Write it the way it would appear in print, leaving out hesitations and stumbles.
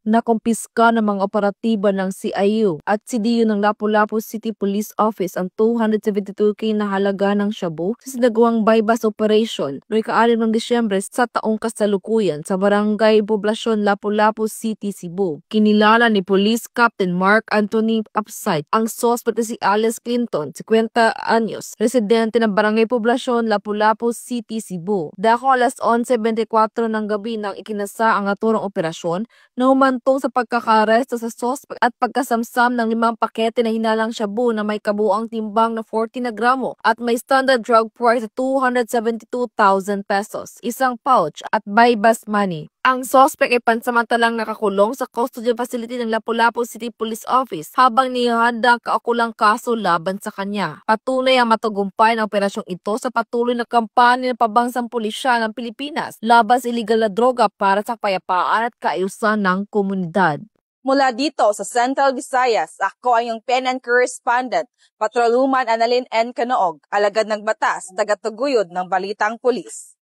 Nakumpiska ng mga operatiba ng CIU at CDU ng Lapu-Lapu City Police Office ang 272k na halaga ng shabu sa sinagawang bypass operation noong ika-6 ng Disyembre sa taong kasalukuyan sa Barangay Poblasyon, Lapu-Lapu City, Cebu. Kinilala ni Police Captain Mark Anthony Upside ang suspect na si Alice Clinton, 50 anyos, residente ng Barangay Poblasyon, Lapu-Lapu City, Cebu. Dako alas 11:24 ng gabi nang ikinasa ang naturang operasyon na humantong sa pagkakaresto sa suspect at pagkasamsam ng 5 pakete na hinalang shabu na may kabuang timbang na 40 na gramo at may standard drug price na 272,000 pesos, isang pouch at bypass money. Ang suspect ay pansamantalang nakakulong sa custodial facility ng Lapu-Lapu City Police Office habang nihahanda ang kaukulang kaso laban sa kanya. Patuloy ang matagumpay na operasyong ito sa patuloy na kampanya ng pabansang pulisya ng Pilipinas laban sa iligal na droga para sa kapayapaan at kaayusan ng komunidad. Mula dito sa Central Visayas, ako ang iyong PNN correspondent, Patrolwoman Annalyn N. Canoog, alagad ng batas, tagataguyod ng Balitang Pulis.